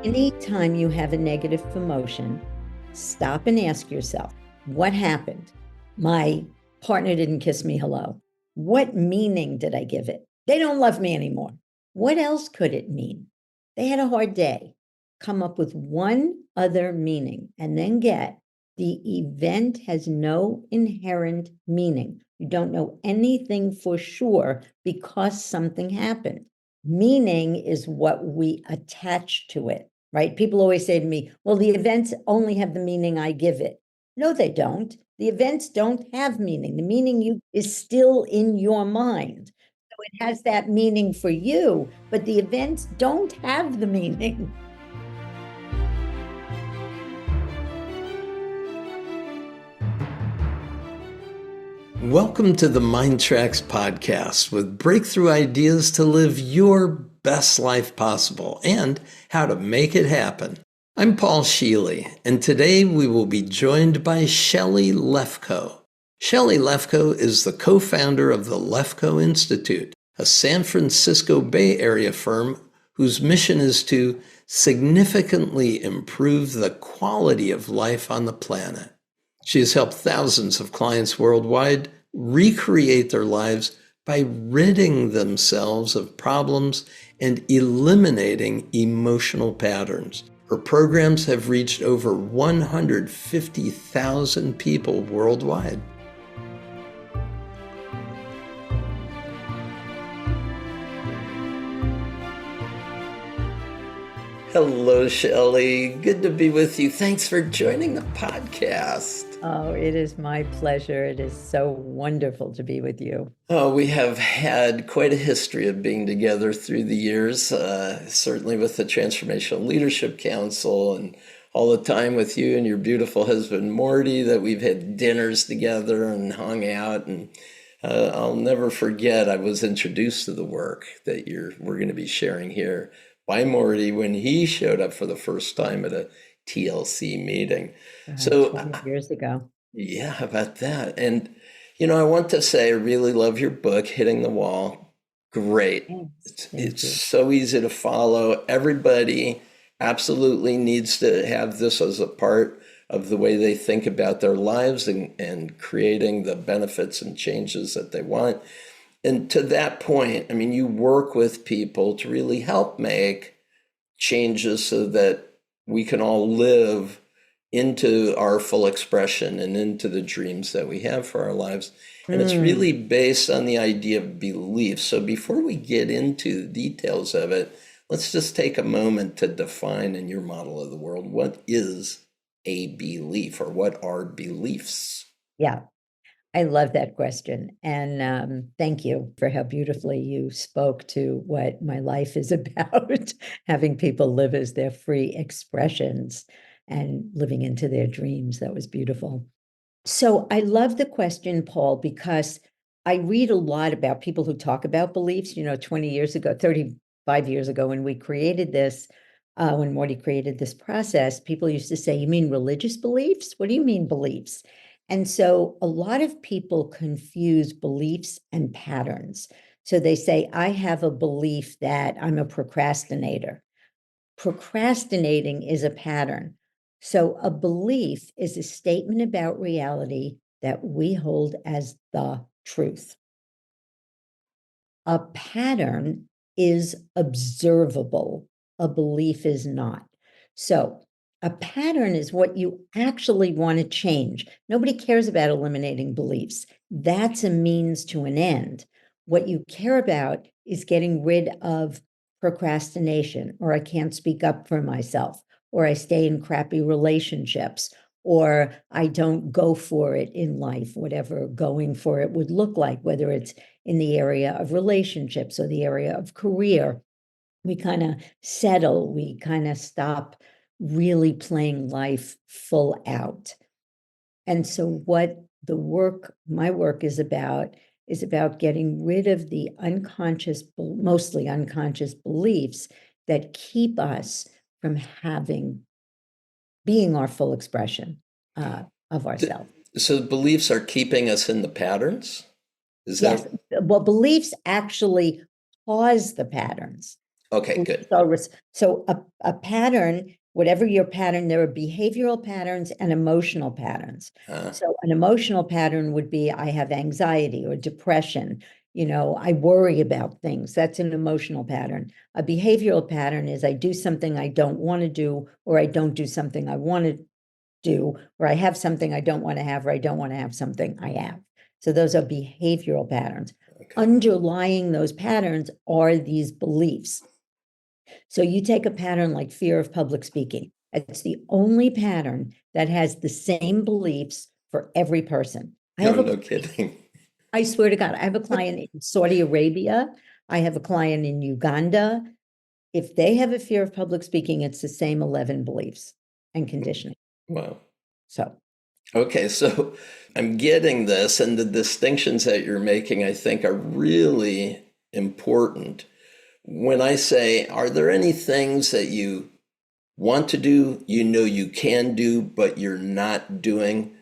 Anytime you have a negative emotion, stop and ask yourself, what happened? My partner didn't kiss me hello. What meaning did I give it? They don't love me anymore. What else could it mean? They had a hard day. Come up with one other meaning and then get the event has no inherent meaning. You don't know anything for sure because something happened. Meaning is what we attach to it, right? People always say to me, well, the events only have the meaning I give it. No, they don't. The events don't have meaning. The meaning is still in your mind. So it has that meaning for you, but the events don't have the meaning. Welcome to the MINDTRX Podcast with breakthrough ideas to live your best life possible and how to make it happen. I'm Paul Scheele, and today we will be joined by Shelly Lefkoe. Shelly Lefkoe is the co-founder of the Lefkoe Institute, a San Francisco Bay Area firm whose mission is to significantly improve the quality of life on the planet. She has helped thousands of clients worldwide recreate their lives by ridding themselves of problems and eliminating emotional patterns. Her programs have reached over 150,000 people worldwide. Hello, Shelly. Good to be with you. Thanks for joining the podcast. Oh, it is my pleasure. It is so wonderful to be with you. Oh, we have had quite a history of being together through the years, certainly with the Transformational Leadership Council and all the time with you and your beautiful husband, Morty, that we've had dinners together and hung out. And I'll never forget, I was introduced to the work that we're going to be sharing here by Morty when he showed up for the first time at a TLC meeting. So 20 years ago. Yeah, how about that? And, I want to say I really love your book, Hitting the Wall. Great. It's so easy to follow. Everybody absolutely needs to have this as a part of the way they think about their lives and creating the benefits and changes that they want. And to that point, you work with people to really help make changes so that we can all live into our full expression and into the dreams that we have for our lives. And it's really based on the idea of belief. So before we get into the details of it, let's just take a moment to define in your model of the world, what is a belief or what are beliefs? Yeah. I love that question. And thank you for how beautifully you spoke to what my life is about, having people live as their free expressions and living into their dreams. That was beautiful. So I love the question, Paul, because I read a lot about people who talk about beliefs. 20 years ago, 35 years ago, when we created this, when Morty created this process, people used to say, you mean religious beliefs? What do you mean beliefs? And so a lot of people confuse beliefs and patterns. So they say, I have a belief that I'm a procrastinator. Procrastinating is a pattern. So a belief is a statement about reality that we hold as the truth. A pattern is observable. A belief is not. So a pattern is what you actually want to change. Nobody cares about eliminating beliefs. That's a means to an end. What you care about is getting rid of procrastination, or I can't speak up for myself, or I stay in crappy relationships, or I don't go for it in life, whatever going for it would look like, whether it's in the area of relationships or the area of career. We kind of settle, we kind of stop really playing life full out. And so what my work is about getting rid of the mostly unconscious beliefs that keep us from being our full expression of ourselves. So beliefs are keeping us in the patterns? Yes. Well, beliefs actually cause the patterns. Okay, good. So a pattern, whatever your pattern, there are behavioral patterns and emotional patterns. So an emotional pattern would be, I have anxiety or depression. I worry about things. That's an emotional pattern. A behavioral pattern is I do something I don't want to do, or I don't do something I want to do, or I have something I don't want to have, or I don't want to have something I have. So those are behavioral patterns. Okay. Underlying those patterns are these beliefs. So you take a pattern like fear of public speaking. It's the only pattern that has the same beliefs for every person. No kidding. I swear to God, I have a client in Saudi Arabia. I have a client in Uganda. If they have a fear of public speaking, it's the same 11 beliefs and conditioning. Wow. So. Okay, so I'm getting this, and the distinctions that you're making, I think, are really important. When I say, are there any things that you want to do, you can do, but you're not doing?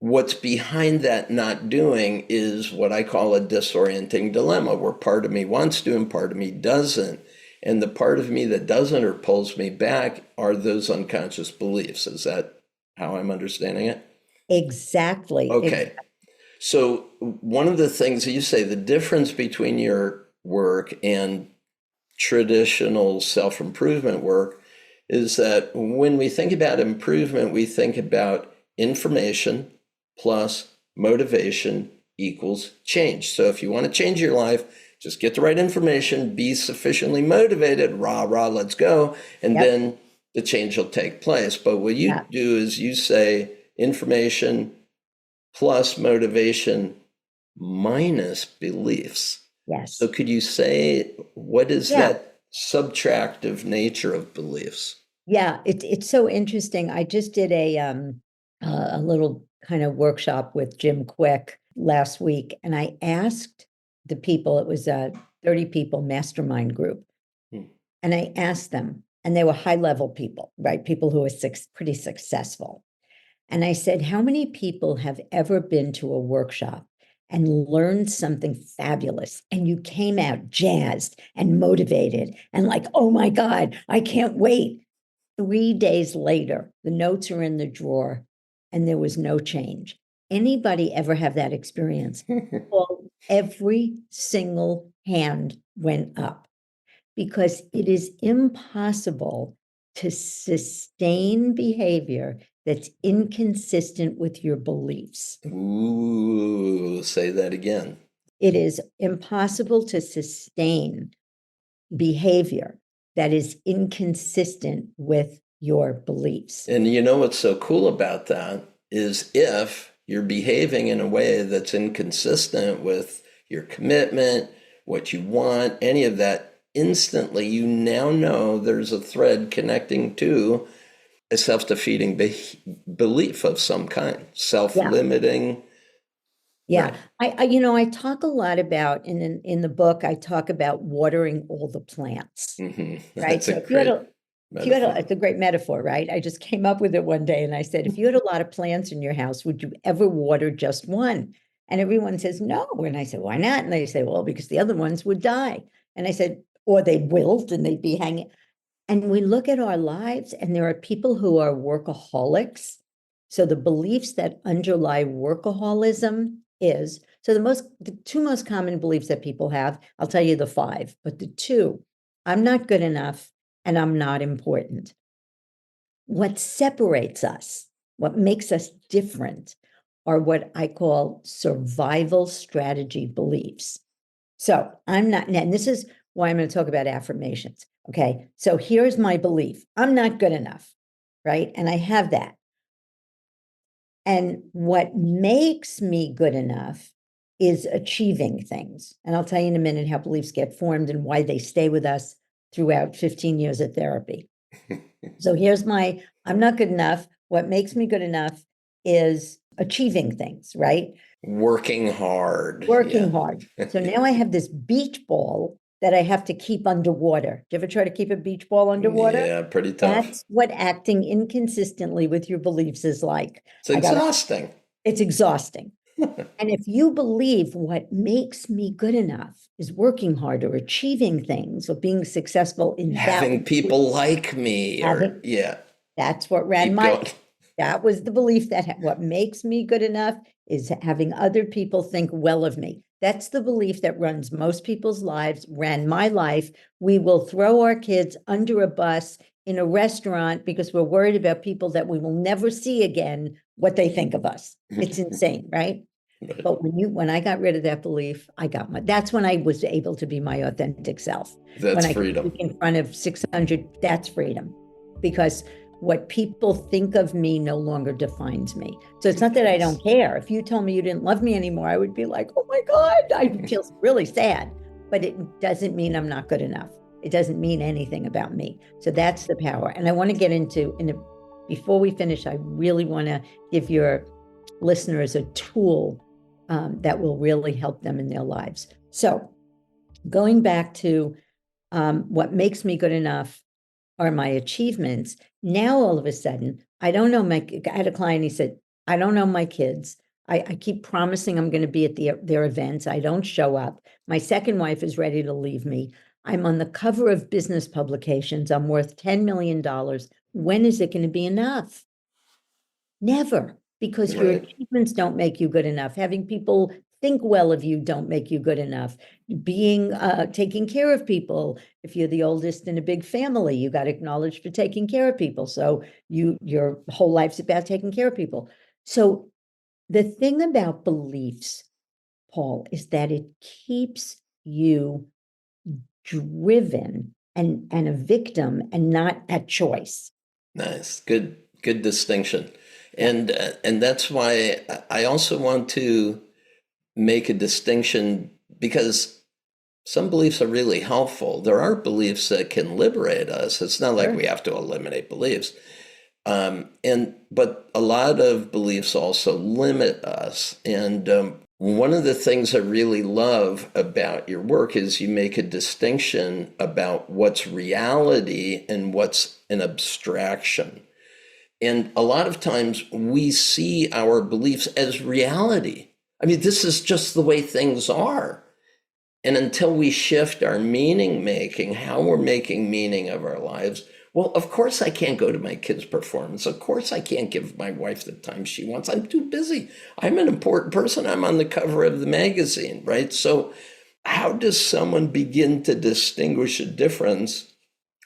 What's behind that not doing is what I call a disorienting dilemma, where part of me wants to and part of me doesn't. And the part of me that doesn't or pulls me back are those unconscious beliefs. Is that how I'm understanding it? Exactly. Okay. So one of the things that you say, the difference between your work and traditional self-improvement work is that when we think about improvement, we think about information plus motivation equals change. So if you want to change your life, just get the right information, be sufficiently motivated, rah, let's go, and then the change will take place. But what you do is you say information plus motivation minus beliefs. Yes. So could you say, what is that subtractive nature of beliefs? Yeah, it's so interesting. I just did a little kind of workshop with Jim Quick last week, and I asked the people, it was a 30 people mastermind group, and I asked them, and they were high level people, right? People who are pretty successful. And I said, how many people have ever been to a workshop and learned something fabulous, and you came out jazzed and motivated and like, oh my God, I can't wait. 3 days later, the notes are in the drawer and there was no change. Anybody ever have that experience? Well, every single hand went up, because it is impossible to sustain behavior that's inconsistent with your beliefs. Ooh, say that again. It is impossible to sustain behavior that is inconsistent with your beliefs. And you know what's so cool about that is if you're behaving in a way that's inconsistent with your commitment, what you want, any of that, instantly you now know there's a thread connecting to a self-defeating belief of some kind, self-limiting. Yeah. Right. I talk a lot about in the book, I talk about watering all the plants. Mm-hmm. Right. That's it's a great metaphor, right? I just came up with it one day and I said, if you had a lot of plants in your house, would you ever water just one? And everyone says no. And I said, why not? And they say, well, because the other ones would die. And I said, or they wilt and they'd be hanging. And we look at our lives, and there are people who are workaholics. So the beliefs that underlie workaholism is, so the two most common beliefs that people have, I'll tell you the 5, but the 2, I'm not good enough and I'm not important. What separates us, what makes us different, are what I call survival strategy beliefs. So I'm not, and this is why I'm going to talk about affirmations. Okay. So here's my belief. I'm not good enough. Right. And I have that. And what makes me good enough is achieving things. And I'll tell you in a minute how beliefs get formed and why they stay with us throughout 15 years of therapy. So here's I'm not good enough. What makes me good enough is achieving things, right? Working hard. So now I have this beach ball that I have to keep underwater. Do you ever try to keep a beach ball underwater? Yeah, pretty tough. That's what acting inconsistently with your beliefs is like. It's exhausting. It's exhausting. And if you believe what makes me good enough is working hard or achieving things or being successful in Having people like me, or having, yeah, that's what ran keep my, going. that was the belief that what makes me good enough is having other people think well of me. That's the belief that runs most people's lives, ran my life. We will throw our kids under a bus in a restaurant because we're worried about people that we will never see again, what they think of us. It's insane, right? Right. But when I got rid of that belief, that's when I was able to be my authentic self. That's When I could freedom. speak in front of 600, that's freedom. Because what people think of me no longer defines me. So it's not that I don't care. If you told me you didn't love me anymore, I would be like, oh my God, I feel really sad. But it doesn't mean I'm not good enough. It doesn't mean anything about me. So that's the power. And I want to get into, before we finish, I really want to give your listeners a tool that will really help them in their lives. So going back to what makes me good enough are my achievements. Now, all of a sudden, I don't know I had a client, he said, I don't know my kids. I keep promising I'm going to be at their events. I don't show up. My second wife is ready to leave me. I'm on the cover of business publications. I'm worth $10 million. When is it going to be enough? Never, because your Right. achievements don't make you good enough. Having people think well of you don't make you good enough. Being taking care of people. If you're the oldest in a big family, you got acknowledged for taking care of people. So your whole life's about taking care of people. So the thing about beliefs, Paul, is that it keeps you driven and a victim and not at choice. Nice. Good distinction. And that's why I also want to make a distinction, because some beliefs are really helpful. There are beliefs that can liberate us. It's not like Sure. we have to eliminate beliefs. But a lot of beliefs also limit us. And one of the things I really love about your work is you make a distinction about what's reality and what's an abstraction. And a lot of times we see our beliefs as reality. I mean, this is just the way things are. And until we shift our meaning making, how we're making meaning of our lives, well, of course I can't go to my kid's performance. Of course I can't give my wife the time she wants. I'm too busy. I'm an important person. I'm on the cover of the magazine, right? So how does someone begin to distinguish a difference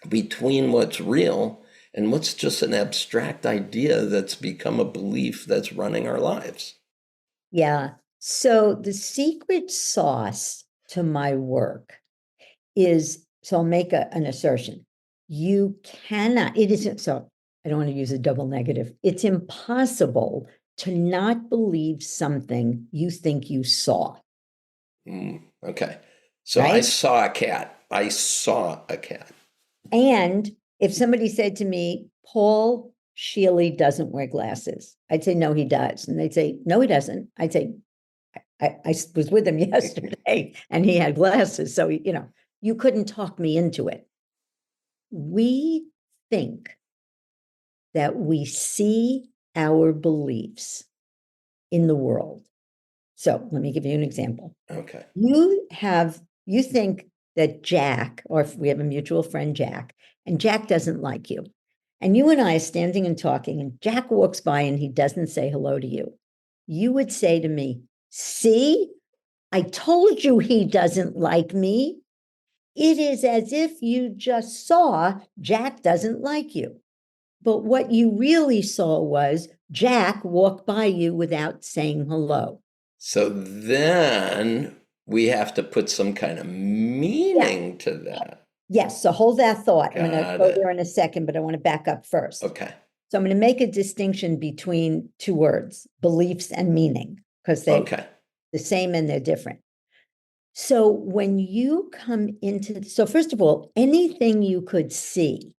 between what's real and what's just an abstract idea that's become a belief that's running our lives? Yeah. So the secret sauce to my work is, so I'll make an assertion. You cannot, it isn't, so I don't want to use a double negative. It's impossible to not believe something you think you saw. Okay. So I Right? saw a cat. I saw a cat. And if somebody said to me, Paul Scheele doesn't wear glasses, I'd say, no, he does. And they'd say, no, he doesn't. I'd say, I was with him yesterday and he had glasses. So, you couldn't talk me into it. We think that we see our beliefs in the world. So let me give you an example. Okay. You think that Jack, or if we have a mutual friend, Jack, and Jack doesn't like you. And you and I are standing and talking, and Jack walks by and he doesn't say hello to you. You would say to me, see, I told you he doesn't like me. It is as if you just saw Jack doesn't like you. But what you really saw was Jack walk by you without saying hello. So then we have to put some kind of meaning to that. Yes, so hold that thought. I'm going to Got go it. there in a second, but I want to back up first. Okay. So I'm going to make a distinction between two words, beliefs and meaning, because they're Okay. the same and they're different. So when you come into, so first of all, anything you could see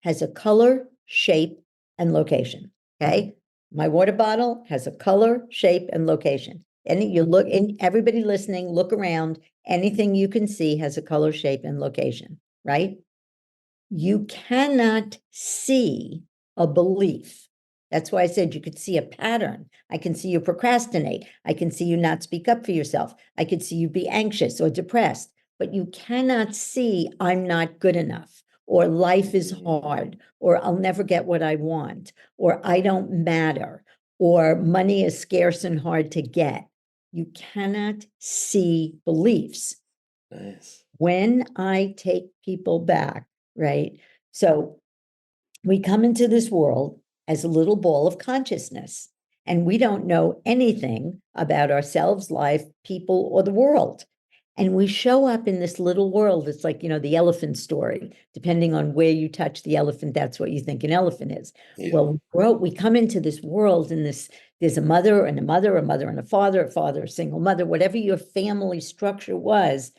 has a color, shape, and location. Okay. My water bottle has a color, shape, and location. And you look, and everybody listening, look around. Anything you can see has a color, shape, and location, right? You cannot see a belief That's why I said you could see a pattern. I can see you procrastinate. I can see you not speak up for yourself. I could see you be anxious or depressed, but you cannot see I'm not good enough, or life is hard, or I'll never get what I want, or I don't matter, or money is scarce and hard to get. You cannot see beliefs. Nice. When I take people back, right? So we come into this world as a little ball of consciousness, and we don't know anything about ourselves, life, people, or the world. And we show up in this little world. It's like, the elephant story. Depending on where you touch the elephant, that's what you think an elephant is. Yeah. Well, we come into this world, and there's a mother and a mother, a mother and a father, a single mother, whatever your family structure was.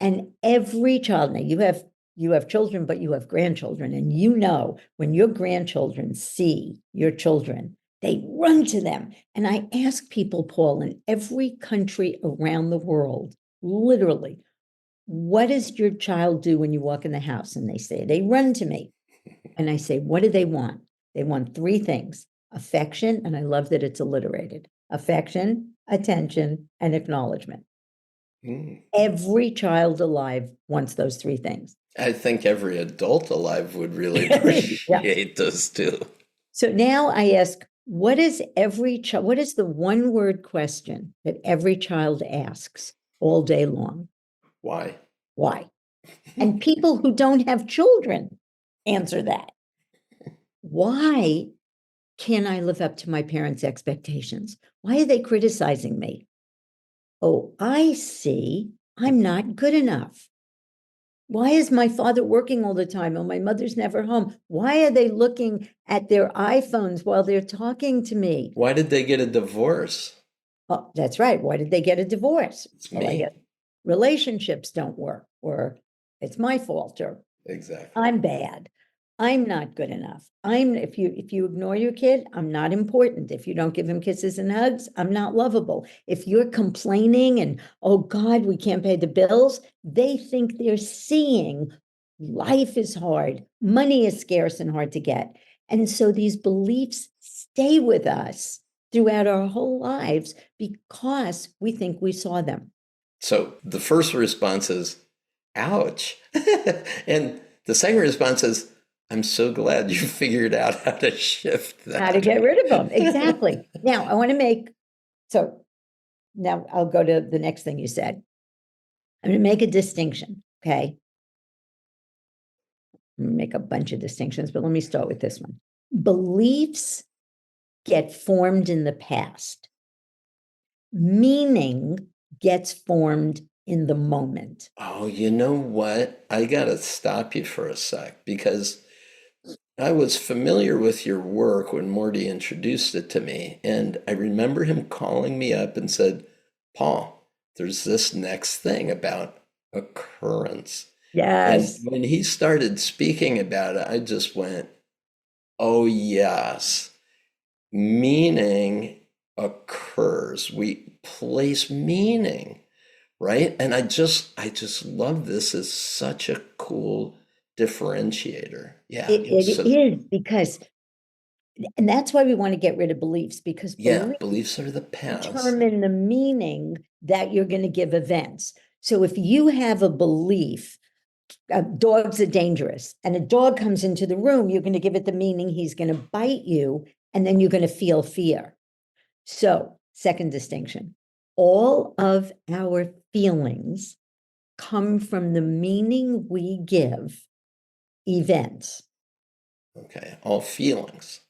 And every child, now you have children, but you have grandchildren. And when your grandchildren see your children, they run to them. And I ask people, Paul, in every country around the world, literally, what does your child do when you walk in the house? And they say, they run to me. And I say, what do they want? They want three things: affection, and I love that it's alliterated: affection, attention, and acknowledgement. Every child alive wants those three things. I think every adult alive would really appreciate those too. So now I ask, what is the one word question that every child asks all day long? Why? Why? And people who don't have children answer that. Why can't I live up to my parents' expectations? Why are they criticizing me? Oh, I see. I'm not good enough. Why is my father working all the time and my mother's never home? Why are they looking at their iPhones while they're talking to me? Why did they get a divorce? Oh, that's right. Why did they get a divorce? It's me. Relationships don't work, or it's my fault, or Exactly. I'm bad. I'm not good enough. If you ignore your kid, I'm not important. If you don't give him kisses and hugs, I'm not lovable. If you're complaining and, oh God, we can't pay the bills, they think they're seeing life is hard, money is scarce and hard to get. And so these beliefs stay with us throughout our whole lives because we think we saw them. So the first response is, ouch. And the second response is, I'm so glad you figured out how to shift that. How to get rid of them. Exactly. Now, now I'll go to the next thing you said. I'm going to make a distinction, okay? I'm going to make a bunch of distinctions, but let me start with this one. Beliefs get formed in the past. Meaning gets formed in the moment. Oh, you know what? I got to stop you for a sec, because I was familiar with your work when Morty introduced it to me. And I remember him calling me up and said, Paul, there's this next thing about occurrence. Yes. And when he started speaking about it, I just went, oh, yes. Meaning occurs. We place meaning, right? And I just love this as such a cool differentiator. Yeah. It is, because, and that's why we want to get rid of beliefs, because beliefs are the past. Determine the meaning that you're going to give events. So if you have a belief, dogs are dangerous, and a dog comes into the room, you're going to give it the meaning he's going to bite you, and then you're going to feel fear. So, second distinction, all of our feelings come from the meaning we give events. Okay, all feelings.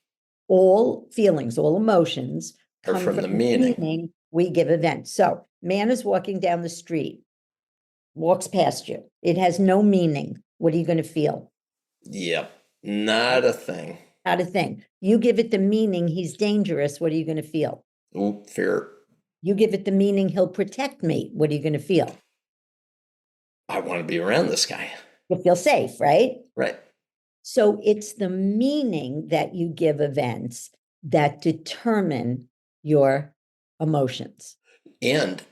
All feelings, all emotions come from the meaning we give events. So, man is walking down the street, walks past you. It has no meaning. What are you going to feel? Yep, not a thing. Not a thing. You give it the meaning he's dangerous. What are you going to feel? Oh, fear. You give it the meaning he'll protect me. What are you going to feel? I want to be around this guy. You feel safe, right? Right. So it's the meaning that you give events that determine your emotions. And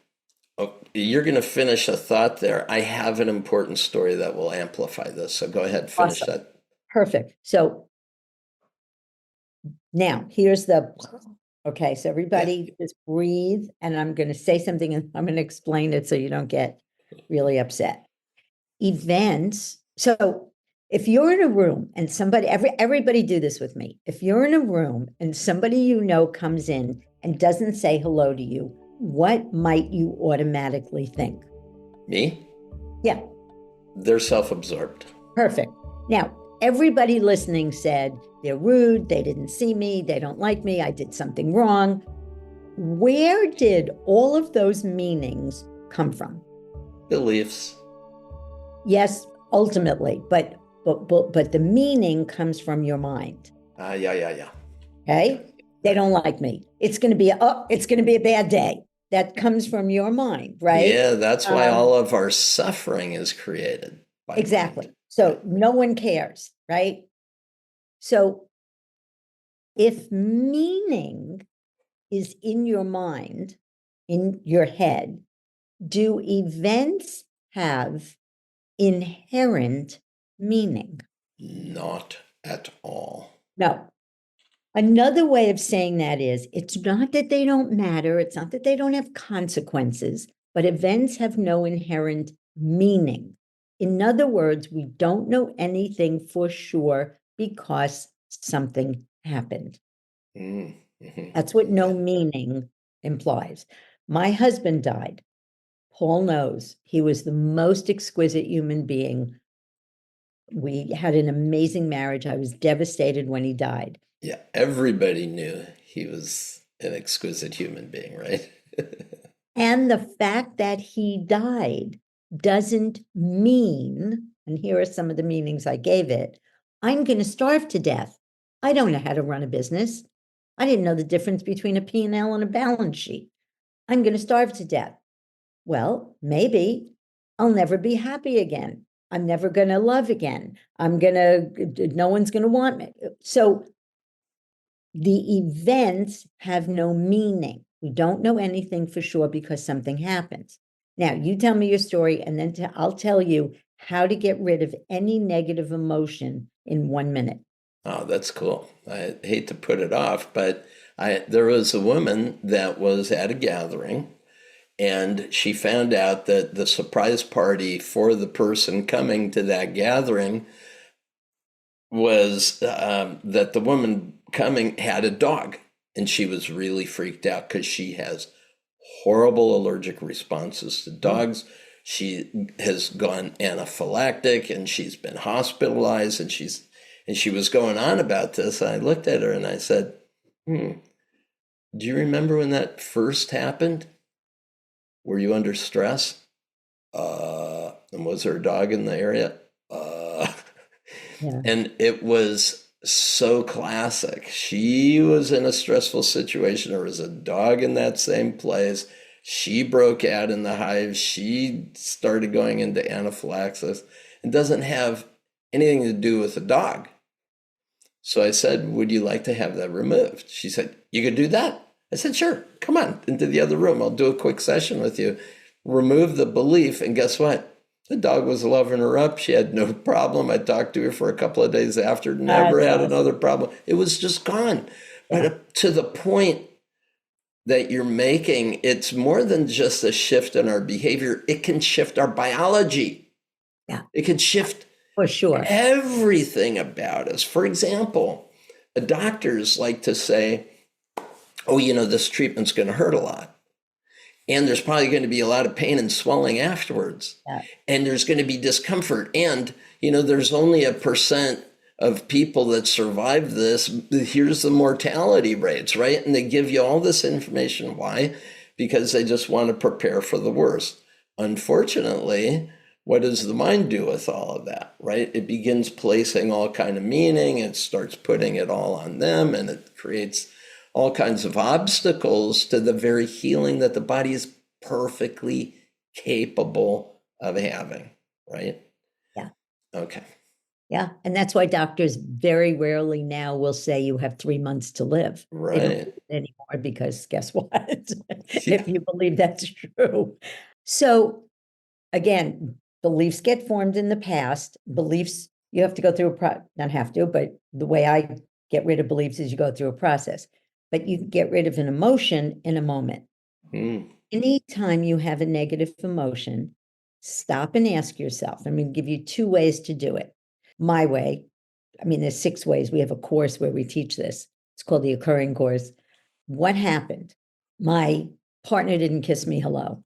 you're going to finish a thought there. I have an important story that will amplify this. So go ahead, finish that. Perfect. So Now, here's the, okay, so everybody just breathe, and I'm going to say something and I'm going to explain it so you don't get really upset. Events. So if you're in a room and somebody, everybody do this with me. If you're in a room and somebody you know comes in and doesn't say hello to you, what might you automatically think? Me? Yeah. They're self-absorbed. Perfect. Now, everybody listening said they're rude, they didn't see me, they don't like me, I did something wrong. Where did all of those meanings come from? Beliefs. Yes, ultimately, but the meaning comes from your mind. Yeah. Okay? They don't like me. It's going to be a bad day. That comes from your mind, right? Yeah, that's why all of our suffering is created by exactly. mind. So no one cares, right? So if meaning is in your mind, in your head, do events have inherent meaning? Not at all. No. Another way of saying that is, it's not that they don't matter, it's not that they don't have consequences, but events have no inherent meaning. In other words, we don't know anything for sure because something happened. Mm-hmm. That's what no meaning implies. My husband died. Paul knows he was the most exquisite human being. We had an amazing marriage. I was devastated when he died. Yeah, everybody knew he was an exquisite human being, right? And the fact that he died doesn't mean, and here are some of the meanings I gave it, I'm going to starve to death. I don't know how to run a business. I didn't know the difference between a P&L and a balance sheet. I'm going to starve to death. Well, maybe I'll never be happy again. I'm never going to love again. No one's going to want me. So the events have no meaning. We don't know anything for sure because something happens. Now, you tell me your story, and then I'll tell you how to get rid of any negative emotion in 1 minute. Oh, that's cool. I hate to put it off, but there was a woman that was at a gathering, and she found out that the surprise party for the person coming to that gathering was that the woman coming had a dog, and she was really freaked out because she has horrible allergic responses to dogs. She has gone anaphylactic, and she's been hospitalized, and she was going on about this. I looked at her and I said, do you remember when that first happened? Were you under stress? And was there a dog in the area? Yeah. And it was so classic. She was in a stressful situation. There was a dog in that same place. She broke out in the hive. She started going into anaphylaxis. It doesn't have anything to do with the dog. So I said, would you like to have that removed? She said, you could do that. I said, sure, come on into the other room. I'll do a quick session with you. Remove the belief. And guess what? The dog was loving her up. She had no problem. I talked to her for a couple of days after, never had another problem. It was just gone. Yeah. But to the point that you're making, it's more than just a shift in our behavior. It can shift our biology. Yeah. It can shift for sure everything about us. For example, doctors like to say, oh, this treatment's going to hurt a lot. And there's probably going to be a lot of pain and swelling afterwards. Yeah. And there's going to be discomfort. And, there's only 1% of people that survive this. Here's the mortality rates, right? And they give you all this information. Why? Because they just want to prepare for the worst. Unfortunately, what does the mind do with all of that, right? It begins placing all kind of meaning. It starts putting it all on them, and it creates all kinds of obstacles to the very healing that the body is perfectly capable of having, right? Yeah. Okay. Yeah. And that's why doctors very rarely now will say you have 3 months to live. Right. They don't do it anymore because guess what? If you believe that's true. So again, beliefs get formed in the past. Beliefs, you have to go through not have to, but the way I get rid of beliefs as you go through a process, but you can get rid of an emotion in a moment. Anytime you have a negative emotion, stop and ask yourself. I'm going to give you 2 ways to do it. My way, I mean, there's 6 ways. We have a course where we teach this. It's called the Occurring Course. What happened? My partner didn't kiss me hello.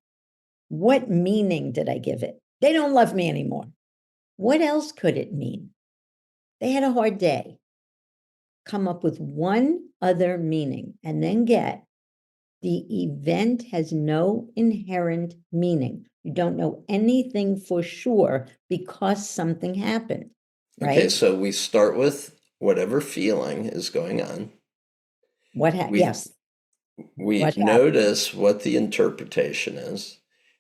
What meaning did I give it? They don't love me anymore. What else could it mean? They had a hard day. Come up with one other meaning and then get the event has no inherent meaning. You don't know anything for sure because something happened, right? Okay, so we start with whatever feeling is going on. Yes. We notice what the interpretation is.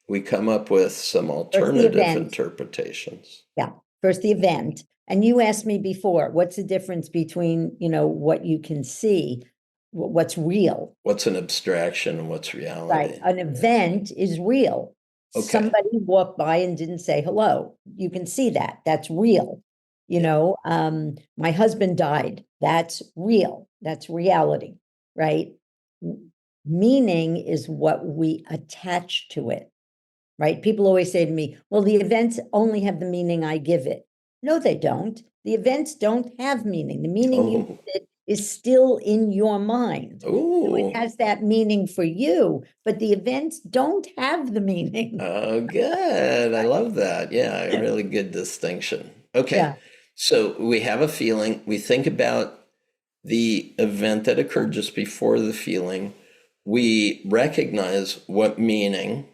We come up with some alternative interpretations. Yeah, first the event. And you asked me before, what's the difference between, what you can see, what's real? What's an abstraction and what's reality? Right, an event is real. Okay. Somebody walked by and didn't say hello. You can see that. That's real. My husband died. That's real. That's reality, right? Meaning is what we attach to it, right? People always say to me, well, the events only have the meaning I give it. No, they don't. The events don't have meaning. The meaning you give it is still in your mind. So it has that meaning for you, but the events don't have the meaning. Oh, good. I love that. Yeah, a really good distinction. Okay. Yeah. So we have a feeling. We think about the event that occurred just before the feeling. We recognize what meaning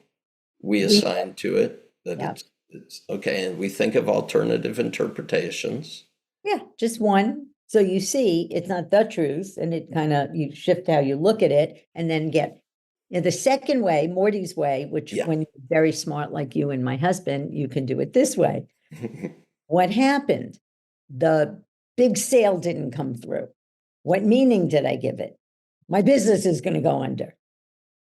we assign to it, that it's okay. And we think of alternative interpretations. Yeah, just one. So you see, it's not the truth, and it you shift how you look at it, and then get the second way, Morty's way, which when you're very smart like you and my husband, you can do it this way. What happened? The big sale didn't come through. What meaning did I give it? My business is going to go under.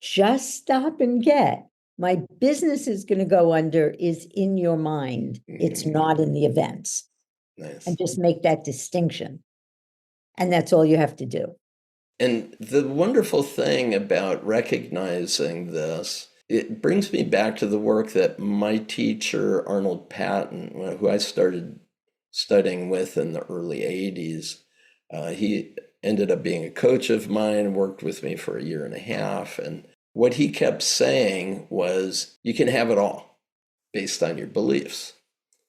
Just stop and get. My business is going to go under is in your mind. It's not in the events. Nice. And just make that distinction. And that's all you have to do. And the wonderful thing about recognizing this, it brings me back to the work that my teacher, Arnold Patton, who I started studying with in the early 80s, he ended up being a coach of mine, worked with me for 1.5 years. And what he kept saying was, you can have it all based on your beliefs.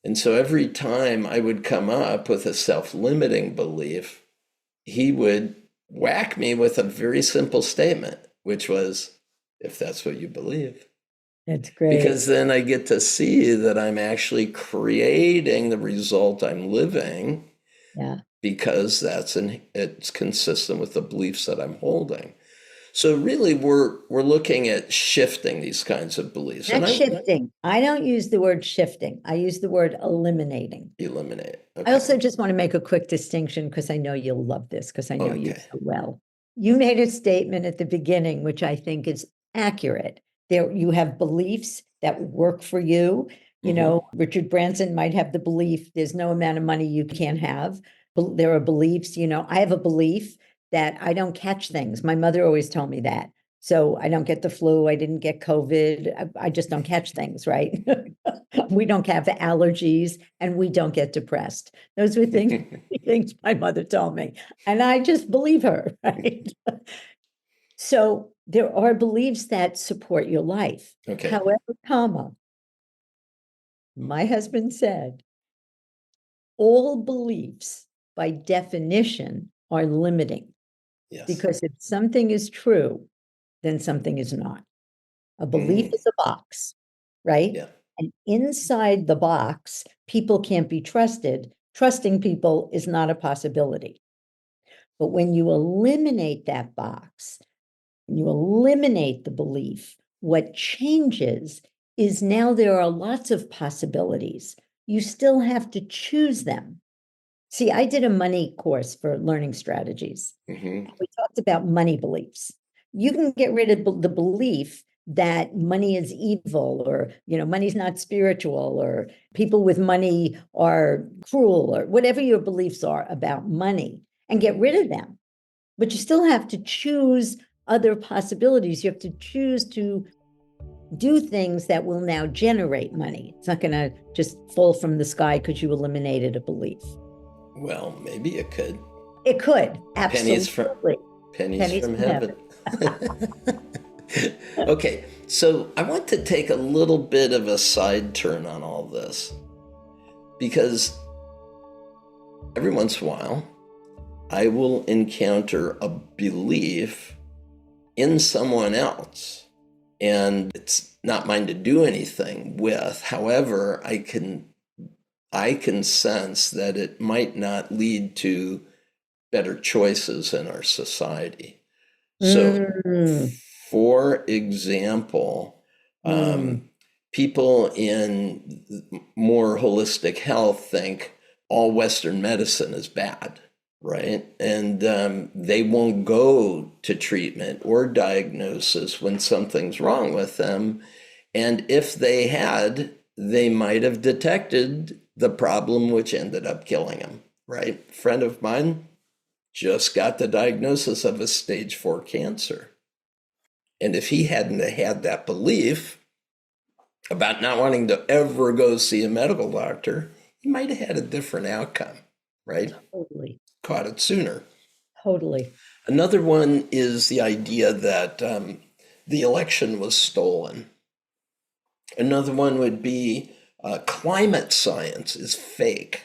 And so every time I would come up with a self-limiting belief, he would whack me with a very simple statement, which was, if that's what you believe. That's great. Because then I get to see that I'm actually creating the result I'm living. Yeah. Because it's consistent with the beliefs that I'm holding. So really, we're looking at shifting these kinds of beliefs. Not shifting. I don't use the word shifting. I use the word eliminating. Eliminate. Okay. I also just want to make a quick distinction because I know you'll love this because I know you so well. You made a statement at the beginning, which I think is accurate. You have beliefs that work for you. Richard Branson might have the belief there's no amount of money you can't have. There are beliefs, I have a belief that I don't catch things. My mother always told me that. So I don't get the flu. I didn't get COVID. I just don't catch things, right? We don't have allergies and we don't get depressed. Those were things my mother told me. And I just believe her, right? So there are beliefs that support your life. Okay. However, my husband said, all beliefs by definition are limiting. Yes. Because if something is true, then something is not. A belief is a box, right? Yeah. And inside the box, people can't be trusted. Trusting people is not a possibility. But when you eliminate that box, and you eliminate the belief, what changes is now there are lots of possibilities. You still have to choose them. See, I did a money course for learning strategies. Mm-hmm. We talked about money beliefs. You can get rid of the belief that money is evil or, money's not spiritual or people with money are cruel or whatever your beliefs are about money. and get rid of them. But you still have to choose other possibilities. You have to choose to do things that will now generate money. It's not going to just fall from the sky because you eliminated a belief. Well, maybe it could. It could, absolutely. Pennies from heaven. Okay, so I want to take a little bit of a side turn on all this, because every once in a while, I will encounter a belief in someone else, and it's not mine to do anything with. However, I can sense that it might not lead to better choices in our society. So, for example, people in more holistic health think all Western medicine is bad, right? And they won't go to treatment or diagnosis when something's wrong with them. And if they had, they might have detected the problem, which ended up killing them, right? A friend of mine just got the diagnosis of a stage 4 cancer. And if he hadn't had that belief about not wanting to ever go see a medical doctor, he might have had a different outcome, right? Totally. Caught it sooner. Totally. Another one is the idea that the election was stolen. Another one would be climate science is fake.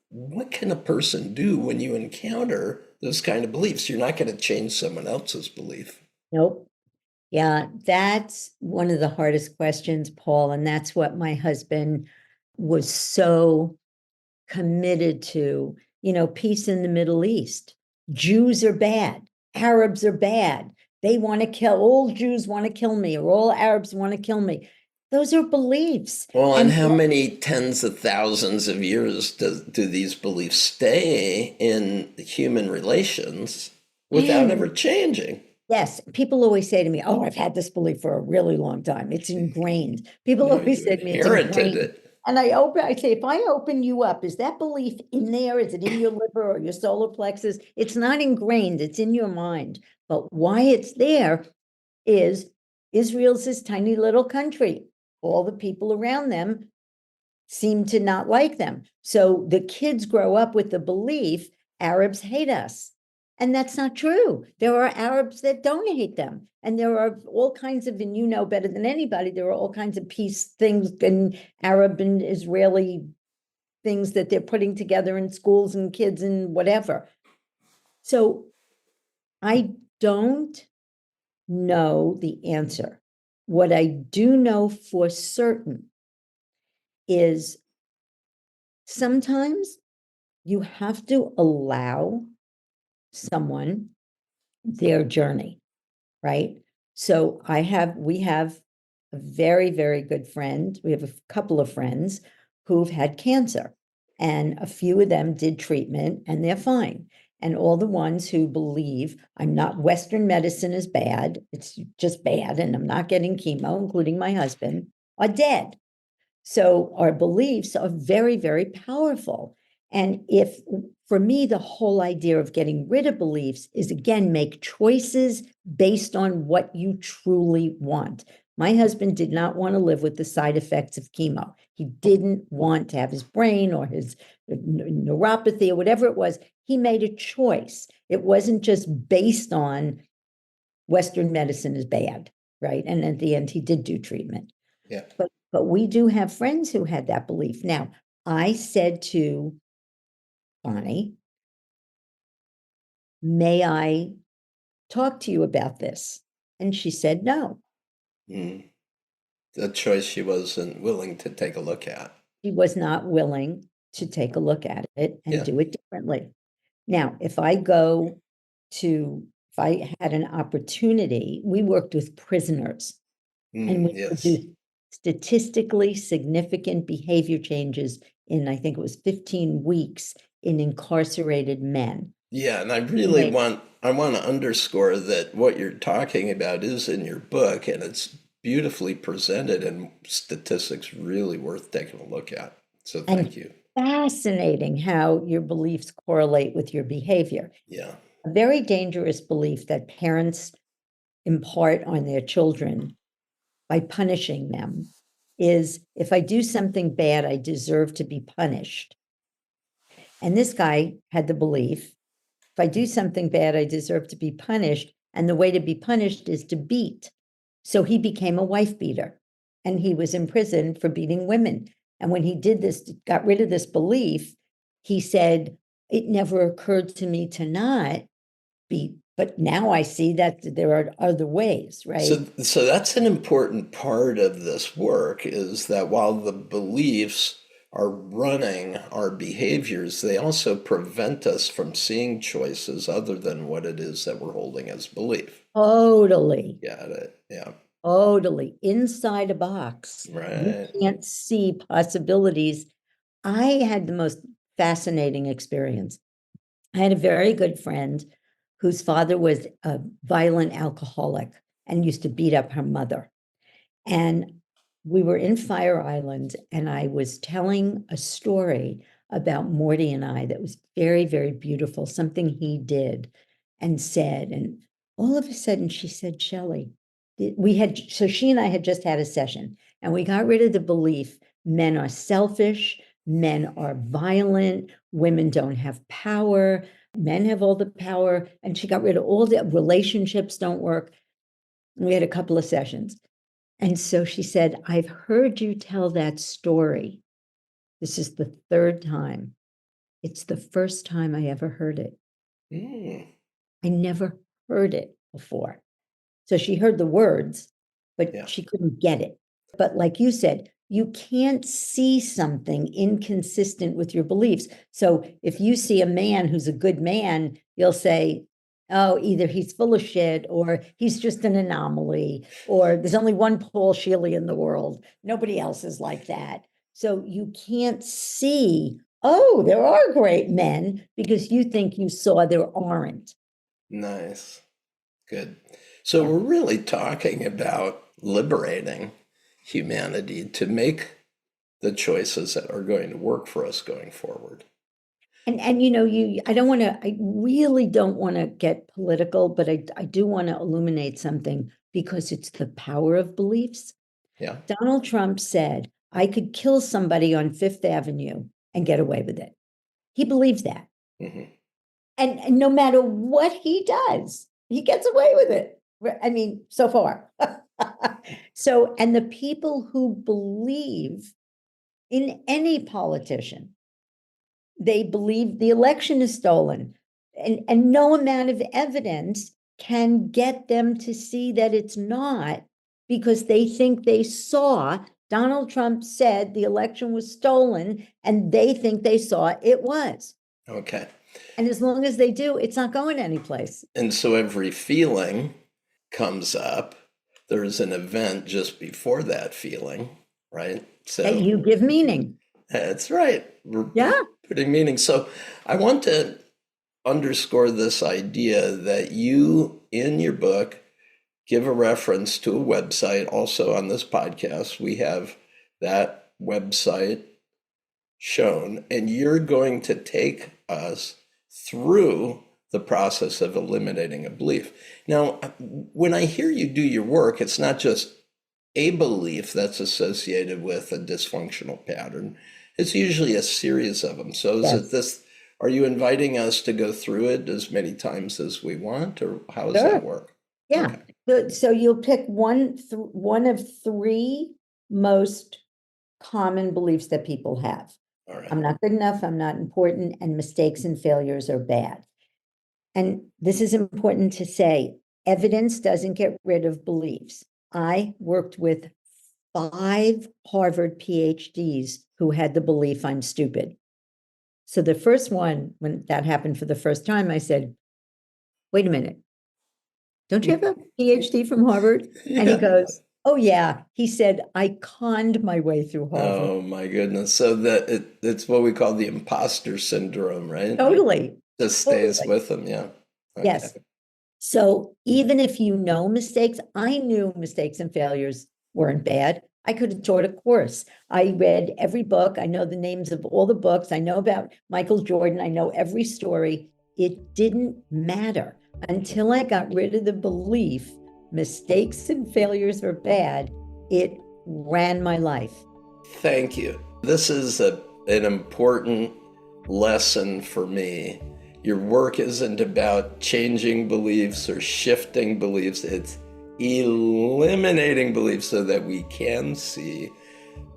What can a person do when you encounter those kind of beliefs? You're not going to change someone else's belief. Nope. Yeah, that's one of the hardest questions, Paul. And that's what my husband was so committed to. Peace in the Middle East. Jews are bad. Arabs are bad. They want to kill, all Jews want to kill me, or all Arabs want to kill me. Those are beliefs. Well, and how many tens of thousands of years do these beliefs stay in human relations without ever changing? Yes. People always say to me, oh, I've had this belief for a really long time. It's ingrained. People always say to me, it's ingrained. And I say, if I open you up, is that belief in there? Is it in your liver or your solar plexus? It's not ingrained. It's in your mind. But why it's there is Israel's this tiny little country. All the people around them seem to not like them. So the kids grow up with the belief Arabs hate us. And that's not true. There are Arabs that don't hate them. And there are all kinds of, and you know better than anybody, there are all kinds of peace things and Arab and Israeli things that they're putting together in schools and kids and whatever. So I don't know the answer. What I do know for certain is sometimes you have to allow someone their journey, right? So we have a very, very good friend. We have a couple of friends who've had cancer, and a few of them did treatment and they're fine. And all the ones who believe Western medicine is bad, it's just bad, and I'm not getting chemo, including my husband, are dead. So our beliefs are very, very powerful. And for me, the whole idea of getting rid of beliefs is, again, make choices based on what you truly want. My husband did not want to live with the side effects of chemo. He didn't want to have his brain or his neuropathy or whatever it was. He made a choice. It wasn't just based on Western medicine is bad, right? And at the end, he did do treatment. Yeah. But we do have friends who had that belief. Now, I said to Bonnie, may I talk to you about this? And she said no. The choice she wasn't willing to take a look at. She was not willing to take a look at it and do it differently. Now, if I had an opportunity, we worked with prisoners and we produced statistically significant behavior changes in, I think it was 15 weeks in incarcerated men. Yeah, and I really want to underscore that what you're talking about is in your book, and it's beautifully presented, and statistics really worth taking a look at. So thank you. fascinating how your beliefs correlate with your behavior. Yeah. A very dangerous belief that parents impart on their children by punishing them is, if I do something bad, I deserve to be punished. And this guy had the belief, if I do something bad, I deserve to be punished. And the way to be punished is to beat. So he became a wife beater, and he was in prison for beating women. And when he did this, got rid of this belief, he said, it never occurred to me to not beat, but now I see that there are other ways, right? So that's an important part of this work, is that while the beliefs are running our behaviors, they also prevent us from seeing choices other than what it is that we're holding as belief. Totally. Got it. Yeah. Totally. Inside a box. Right. You can't see possibilities. I had the most fascinating experience. I had a very good friend whose father was a violent alcoholic and used to beat up her mother. And we were in Fire Island, and I was telling a story about Morty and I that was very, very beautiful, something he did and said. And all of a sudden she said, Shelly, so she and I had just had a session, and we got rid of the belief men are selfish, men are violent, women don't have power, men have all the power. And she got rid of all the relationships don't work. And we had a couple of sessions. And so she said, I've heard you tell that story. This is the third time. It's the first time I ever heard it. I never heard it before. So she heard the words, but she couldn't get it. But like you said, you can't see something inconsistent with your beliefs. So if you see a man who's a good man, you'll say, oh, either he's full of shit, or he's just an anomaly, or there's only one Paul Scheele in the world. Nobody else is like that. So you can't see, oh, there are great men, because you think you saw there aren't. Nice. Good. So we're really talking about liberating humanity to make the choices that are going to work for us going forward. And I really don't want to get political, but I do want to illuminate something, because it's the power of beliefs. Yeah. Donald Trump said, I could kill somebody on Fifth Avenue and get away with it. He believes that. Mm-hmm. And no matter what he does, he gets away with it. I mean, so far. So, and the people who believe in any politician, they believe the election is stolen, and no amount of evidence can get them to see that it's not, because they think they saw Donald Trump said the election was stolen, and they think they saw it was. Okay. And as long as they do, it's not going anyplace. And so every feeling comes up. There's an event just before that feeling, right? So that you give meaning. That's right. We're Yeah. putting meaning. So I want to underscore this idea that you, in your book, give a reference to a website. Also on this podcast, we have that website shown, and you're going to take us through the process of eliminating a belief. Now, when I hear you do your work, it's not just a belief that's associated with a dysfunctional pattern. It's usually a series of them. So is it this, are you inviting us to go through it as many times as we want, or how does that work? Yeah. Okay. So you'll pick one of three most common beliefs that people have. All right. I'm not good enough, I'm not important, and mistakes and failures are bad. And this is important to say, evidence doesn't get rid of beliefs. I worked with 5 Harvard PhDs who had the belief I'm stupid. So the first one, when that happened for the first time, I said, wait a minute, don't you have a PhD from Harvard? Yeah. And he goes, oh yeah. He said, I conned my way through Harvard. Oh my goodness. So it's what we call the imposter syndrome, right? Totally. Just stays with them. Yeah. Okay. Yes. So even if you know mistakes, I knew mistakes and failures weren't bad. I could have taught a course. I read every book. I know the names of all the books. I know about Michael Jordan. I know every story. It didn't matter until I got rid of the belief mistakes and failures are bad. It ran my life. Thank you. This is an important lesson for me. Your work isn't about changing beliefs or shifting beliefs. It's eliminating beliefs so that we can see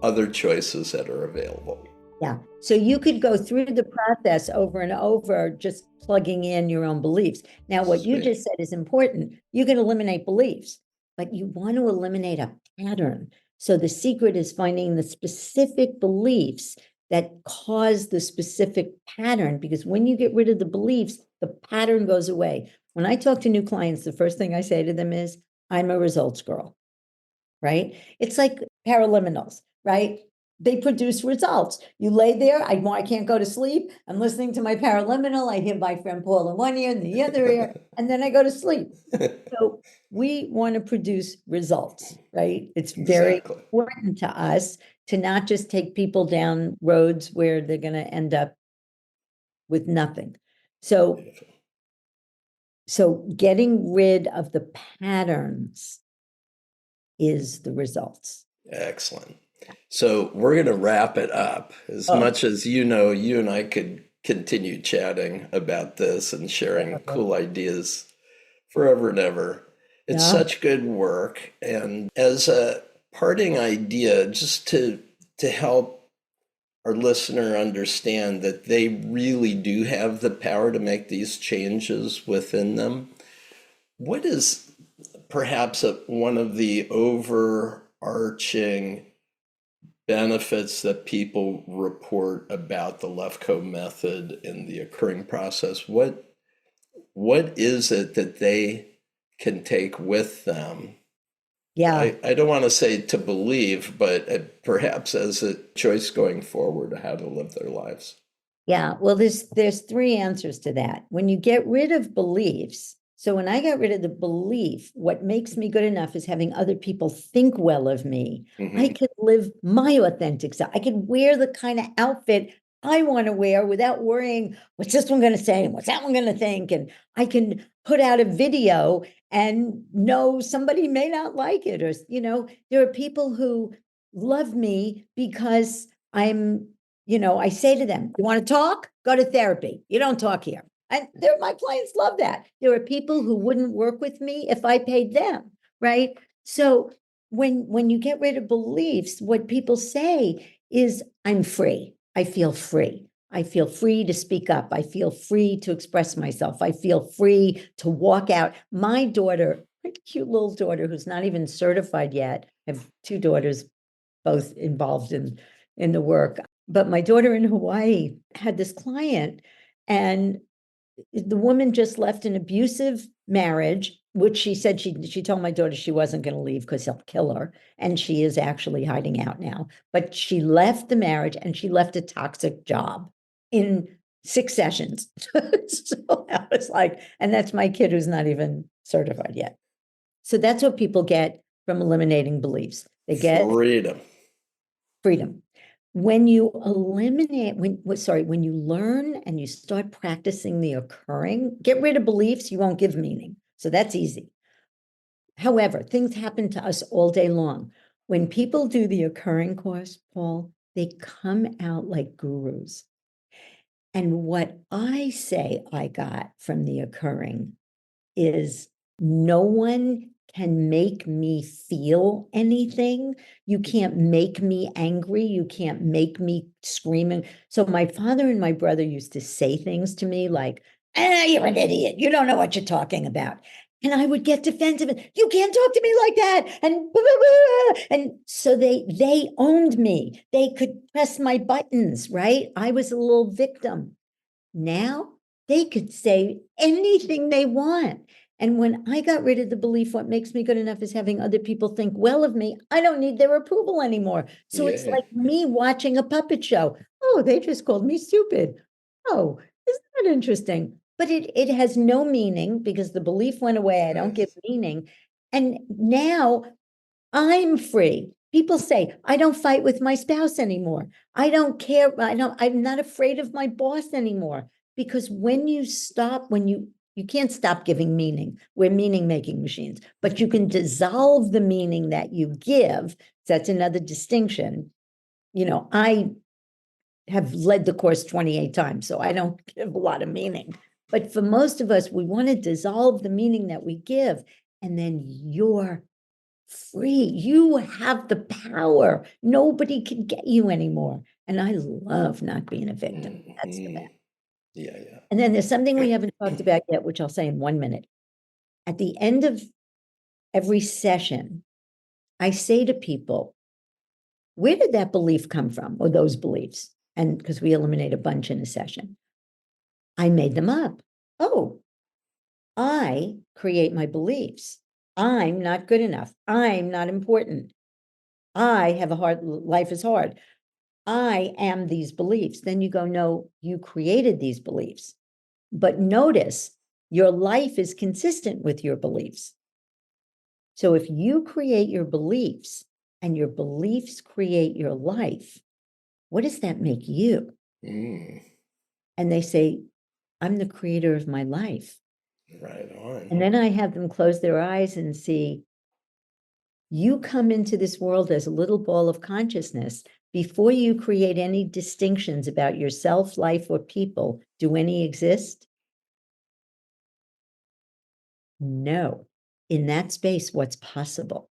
other choices that are available. Yeah. So you could go through the process over and over, just plugging in your own beliefs. Now, what you just said is important. You can eliminate beliefs, but you want to eliminate a pattern. So the secret is finding the specific beliefs that cause the specific pattern, because when you get rid of the beliefs, the pattern goes away. When I talk to new clients, the first thing I say to them is, I'm a results girl, right? It's like Paraliminals, right? They produce results. You lay there, I can't go to sleep. I'm listening to my Paraliminal. I hear my friend Paul in one ear and the other ear, and then I go to sleep. So we want to produce results, right? It's very important to us to not just take people down roads where they're going to end up with nothing. So getting rid of the patterns is the results. Excellent. So we're going to wrap it up. As much as you know, you and I could continue chatting about this and sharing cool ideas forever and ever. It's such good work. And as a parting idea, just to help our listener understand that they really do have the power to make these changes within them, what is perhaps one of the overarching benefits that people report about the Lefkoe method in the occurring process? What is it that they can take with them? Yeah. I don't want to say to believe, but perhaps as a choice going forward, how to live their lives. Yeah. Well, there's three answers to that. When you get rid of beliefs, so when I got rid of the belief, what makes me good enough is having other people think well of me. I could live my authentic self. I could wear the kind of outfit I want to wear without worrying, what's this one going to say? And what's that one going to think? And I can put out a video and know somebody may not like it. Or, there are people who love me because I say to them, you want to talk? Go to therapy. You don't talk here. And my clients love that. There are people who wouldn't work with me if I paid them, right? So when you get rid of beliefs, what people say is, I'm free. I feel free. I feel free to speak up. I feel free to express myself. I feel free to walk out. My daughter, pretty cute little daughter who's not even certified yet. I have two daughters, both involved in the work. But my daughter in Hawaii had this client, and the woman just left an abusive marriage, which she said she told my daughter she wasn't going to leave because he'll kill her. And she is actually hiding out now. But she left the marriage and she left a toxic job in 6 sessions. So I was like, and that's my kid who's not even certified yet. So that's what people get from eliminating beliefs. They get freedom. When you eliminate, when you learn and you start practicing the occurring, get rid of beliefs, you won't give meaning. So that's easy. However, things happen to us all day long. When people do the occurring course, Paul, they come out like gurus. And what I say I got from the occurring is, no one can make me feel anything. You can't make me angry. You can't make me screaming. So my father and my brother used to say things to me like, you're an idiot. You don't know what you're talking about. And I would get defensive. You can't talk to me like that. And blah, blah, blah. And so they owned me. They could press my buttons, right? I was a little victim. Now they could say anything they want. And when I got rid of the belief, what makes me good enough is having other people think well of me, I don't need their approval anymore. So it's like me watching a puppet show. Oh, they just called me stupid. Oh, isn't that interesting? But it has no meaning because the belief went away. I don't give meaning. And now I'm free. People say, I don't fight with my spouse anymore. I don't care. I'm not afraid of my boss anymore. Because when you stop, you can't stop giving meaning. We're meaning making machines, but you can dissolve the meaning that you give. That's another distinction. I have led the course 28 times, so I don't give a lot of meaning. But for most of us, we want to dissolve the meaning that we give, and then you're free. You have the power. Nobody can get you anymore. And I love not being a victim. That's the best. Yeah. And then there's something we haven't talked about yet, which I'll say in 1 minute. At the end of every session, I say to people, where did that belief come from, or those beliefs? And because we eliminate a bunch in a session, I made them up. Oh, I create my beliefs. I'm not good enough. I'm not important. I have a hard life is hard. I am these beliefs. Then you go, no, you created these beliefs. But notice your life is consistent with your beliefs. So if you create your beliefs and your beliefs create your life, what does that make you? And they say, I'm the creator of my life. Right on. And then I have them close their eyes and see, you come into this world as a little ball of consciousness. Before you create any distinctions about yourself, life, or people, do any exist? No. In that space, what's possible?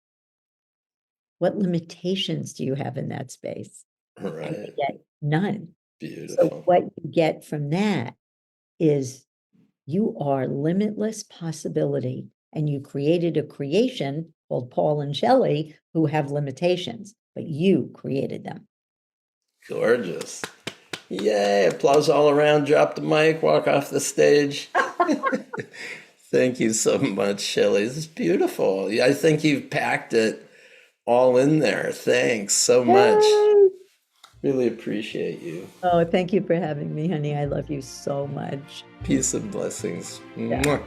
What limitations do you have in that space? Right. And you get none. Beautiful. So what you get from that is you are limitless possibility, and you created a creation called Paul and Shelly who have limitations, but you created them. Gorgeous. Yay, applause all around. Drop the mic, walk off the stage. Thank you so much, Shelly. This is beautiful. I think you've packed it all in there. Thanks so much. Yay! Really appreciate you. Oh, thank you for having me, honey. I love you so much. Peace and blessings. Yeah. Mwah.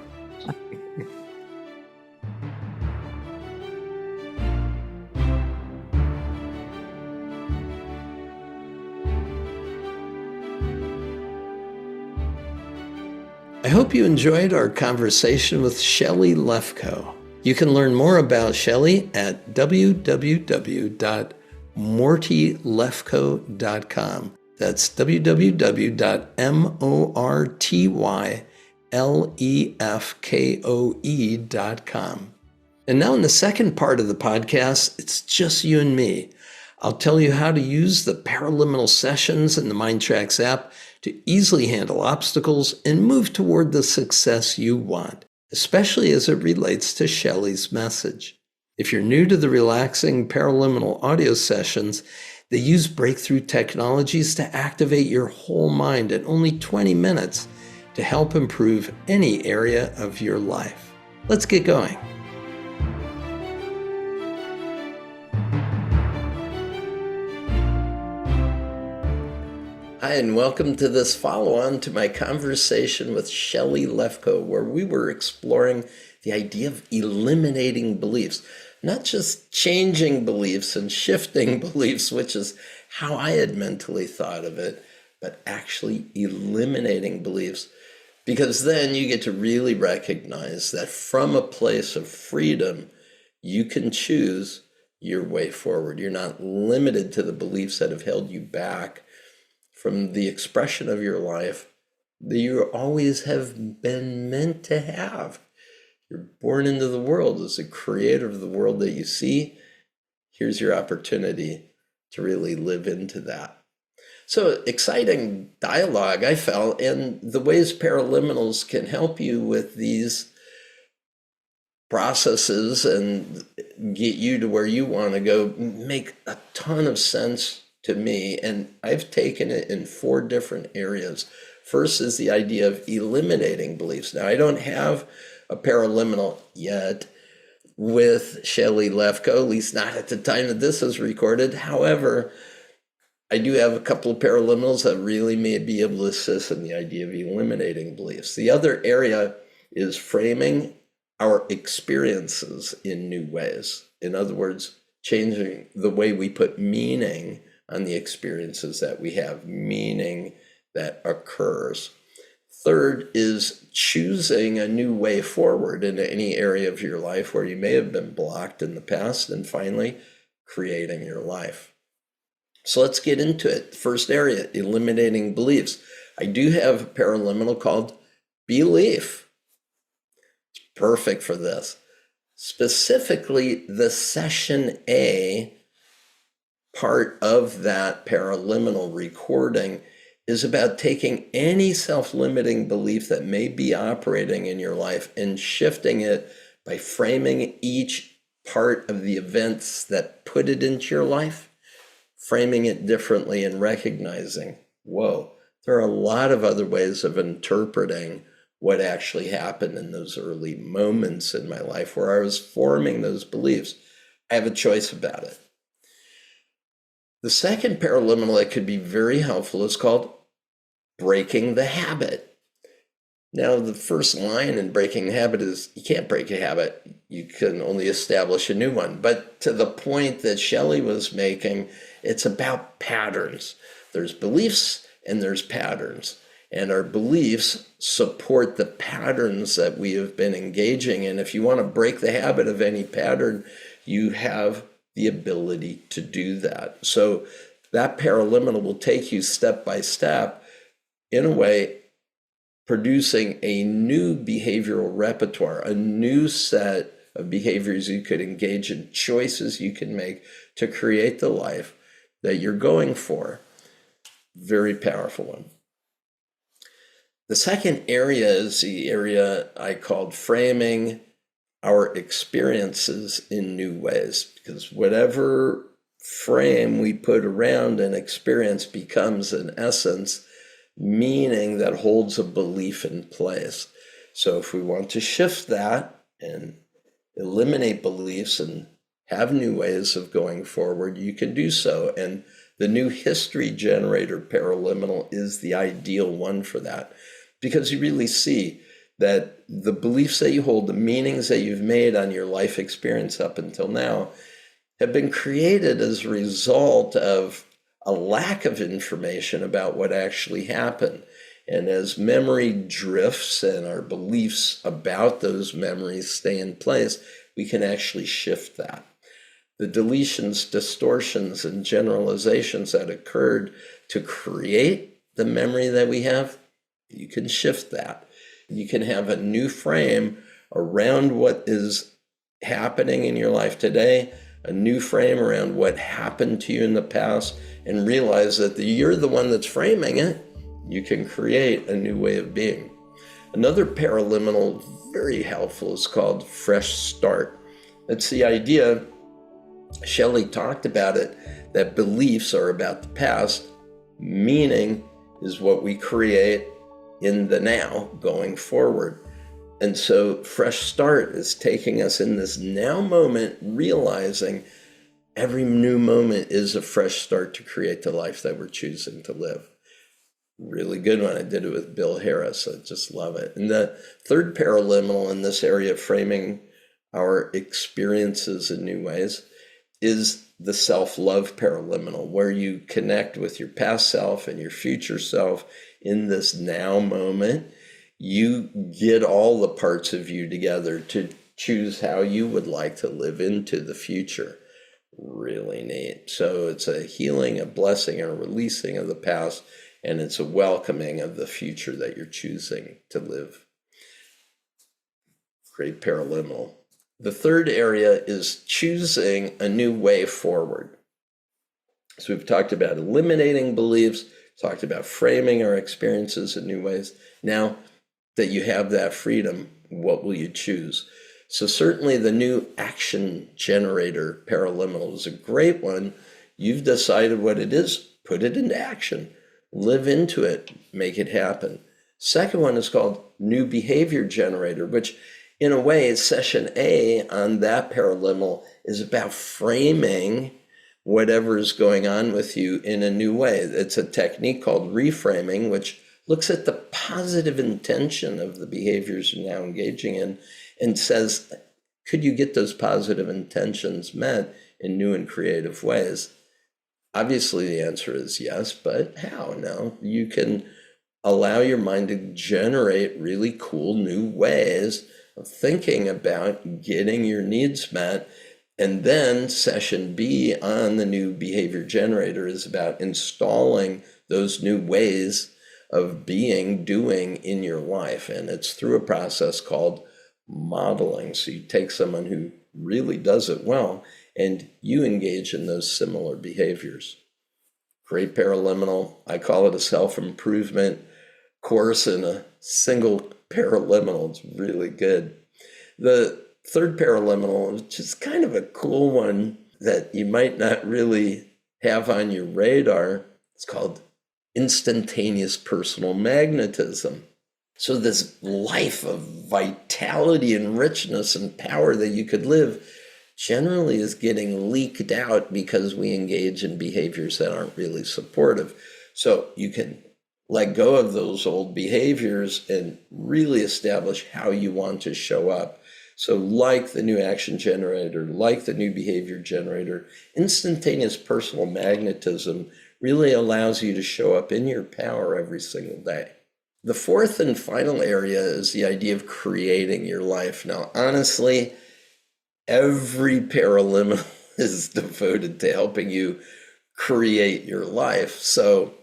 I hope you enjoyed our conversation with Shelly Lefkoe. You can learn more about Shelly at www.mortylefkoe.com. That's www.mortylefkoe.com. And now in the second part of the podcast, it's just you and me. I'll tell you how to use the Paraliminal sessions in the MINDTRX app to easily handle obstacles and move toward the success you want, especially as it relates to Shelly's message. If you're new to the relaxing Paraliminal audio sessions, they use breakthrough technologies to activate your whole mind in only 20 minutes to help improve any area of your life. Let's get going. Hi, and welcome to this follow-on to my conversation with Shelly Lefkoe, where we were exploring the idea of eliminating beliefs, not just changing beliefs and shifting beliefs, which is how I had mentally thought of it, but actually eliminating beliefs, because then you get to really recognize that from a place of freedom, you can choose your way forward. You're not limited to the beliefs that have held you back from the expression of your life that you always have been meant to have. You're born into the world as a creator of the world that you see. Here's your opportunity to really live into that. So exciting dialogue, I felt, and the ways Paraliminals can help you with these processes and get you to where you want to go make a ton of sense to me, and I've taken it in 4 different areas. First is the idea of eliminating beliefs. Now, I don't have a Paraliminal yet with Shelly Lefkoe, at least not at the time that this is recorded. However, I do have a couple of Paraliminals that really may be able to assist in the idea of eliminating beliefs. The other area is framing our experiences in new ways. In other words, changing the way we put meaning on the experiences that we have, meaning that occurs. Third is choosing a new way forward in any area of your life where you may have been blocked in the past, and finally, creating your life. So let's get into it. First area, eliminating beliefs. I do have a paraliminal called belief. It's perfect for this. Specifically, the session A part of that paraliminal recording is about taking any self-limiting belief that may be operating in your life and shifting it by framing each part of the events that put it into your life, framing it differently and recognizing, whoa, there are a lot of other ways of interpreting what actually happened in those early moments in my life where I was forming those beliefs. I have a choice about it. The second paraliminal that could be very helpful is called breaking the habit. Now, the first line in breaking the habit is you can't break a habit. You can only establish a new one. But to the point that Shelly was making, it's about patterns. There's beliefs and there's patterns. And our beliefs support the patterns that we have been engaging in. If you want to break the habit of any pattern, you have the ability to do that. So that paraliminal will take you step by step, in a way, producing a new behavioral repertoire, a new set of behaviors you could engage in, choices you can make to create the life that you're going for. Very powerful one. The second area is the area I called framing our experiences in new ways, because whatever frame we put around an experience becomes, in essence, meaning that holds a belief in place. So if we want to shift that and eliminate beliefs and have new ways of going forward, you can do so. And the new history generator paraliminal is the ideal one for that, because you really see that the beliefs that you hold, the meanings that you've made on your life experience up until now, have been created as a result of a lack of information about what actually happened. And as memory drifts and our beliefs about those memories stay in place, we can actually shift that. The deletions, distortions, and generalizations that occurred to create the memory that we have, you can shift that. You can have a new frame around what is happening in your life today, a new frame around what happened to you in the past, and realize that you're the one that's framing it. You can create a new way of being. Another paraliminal, very helpful, is called fresh start. It's the idea, Shelly talked about it, that beliefs are about the past, meaning is what we create in the now going forward. And so fresh start is taking us in this now moment, realizing every new moment is a fresh start to create the life that we're choosing to live. Really good one. I did it with Bill Harris. I just love it. And the third paraliminal in this area of framing our experiences in new ways is the self-love paraliminal, where you connect with your past self and your future self in this now moment. You get all the parts of you together to choose how you would like to live into the future. Really neat. So it's a healing, a blessing, and a releasing of the past, and it's a welcoming of the future that you're choosing to live. Great paraliminal. The third area is choosing a new way forward. So we've talked about eliminating beliefs, talked about framing our experiences in new ways. Now that you have that freedom, what will you choose? So certainly the new action generator paraliminal is a great one. You've decided what it is, put it into action, live into it, make it happen. Second one is called new behavior generator, which in a way, session A on that paraliminal is about framing whatever is going on with you in a new way. It's a technique called reframing, which looks at the positive intention of the behaviors you're now engaging in and says, could you get those positive intentions met in new and creative ways? Obviously, the answer is yes, but how? No, you can allow your mind to generate really cool new ways of thinking about getting your needs met. And then session B on the new behavior generator is about installing those new ways of being, doing in your life. And it's through a process called modeling. So you take someone who really does it well and you engage in those similar behaviors. Great paraliminal. I call it a self-improvement course in a single paraliminal. It's really good. The third paraliminal is just kind of a cool one that you might not really have on your radar. It's called Instantaneous Personal Magnetism. So this life of vitality and richness and power that you could live generally is getting leaked out because we engage in behaviors that aren't really supportive. So you can let go of those old behaviors and really establish how you want to show up. So like the new action generator, like the new behavior generator, instantaneous personal magnetism really allows you to show up in your power every single day. The fourth and final area is the idea of creating your life. Now, honestly, every paraliminal is devoted to helping you create your life. So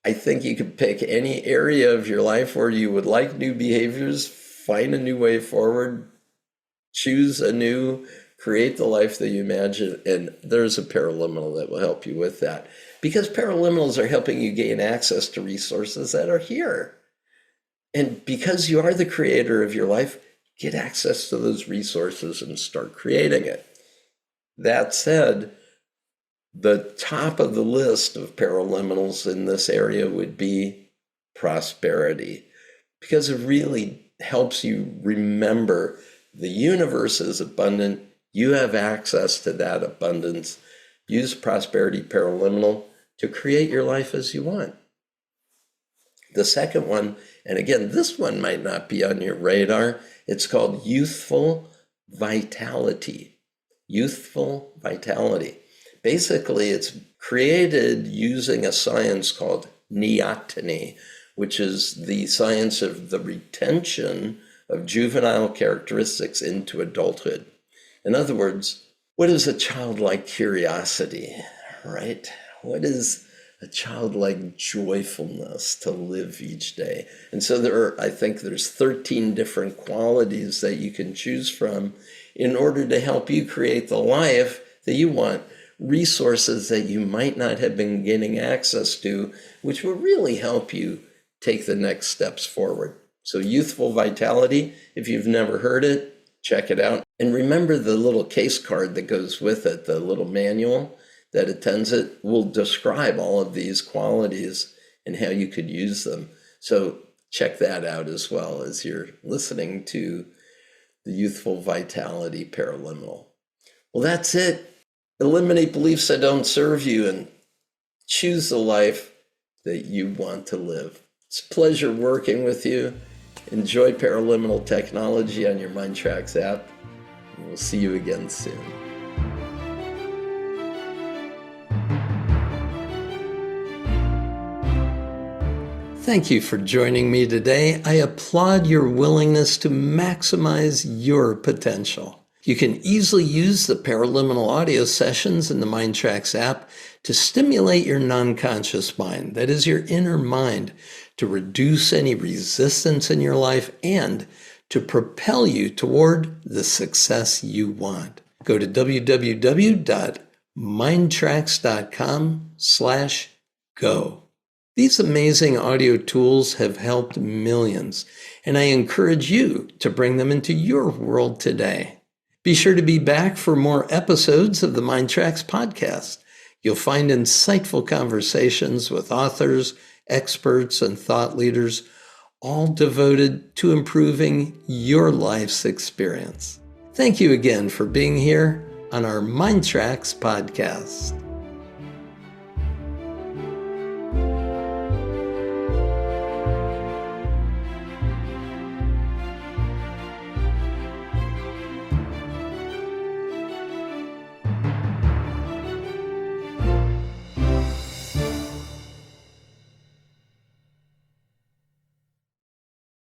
I think you could pick any area of your life where you would like new behaviors, find a new way forward, choose create the life that you imagine, and there's a paraliminal that will help you with that. Because paraliminals are helping you gain access to resources that are here. And because you are the creator of your life, get access to those resources and start creating it. That said, the top of the list of paraliminals in this area would be prosperity, because it really helps you remember the universe is abundant. You have access to that abundance. Use prosperity paraliminal to create your life as you want. The second one, and again, this one might not be on your radar, it's called Youthful Vitality. Youthful Vitality. Basically, it's created using a science called neoteny, which is the science of the retention of juvenile characteristics into adulthood. In other words, what is a childlike curiosity, right? What is a childlike joyfulness to live each day? And so I think there's 13 different qualities that you can choose from in order to help you create the life that you want, resources that you might not have been getting access to, which will really help you take the next steps forward. So Youthful Vitality, if you've never heard it, check it out. And remember the little case card that goes with it, the little manual that attends it will describe all of these qualities and how you could use them. So check that out as well as you're listening to the Youthful Vitality Paraliminal. Well, that's it. Eliminate beliefs that don't serve you and choose the life that you want to live. It's a pleasure working with you. Enjoy paraliminal technology on your MINDTRX app. And we'll see you again soon. Thank you for joining me today. I applaud your willingness to maximize your potential. You can easily use the paraliminal audio sessions in the MINDTRX app to stimulate your non-conscious mind, that is your inner mind, to reduce any resistance in your life and to propel you toward the success you want. Go to www.mindtrx.com/go. These amazing audio tools have helped millions, and I encourage you to bring them into your world today. Be sure to be back for more episodes of the MINDTRX Podcast. You'll find insightful conversations with authors, experts, and thought leaders, all devoted to improving your life's experience. Thank you again for being here on our MINDTRX Podcast.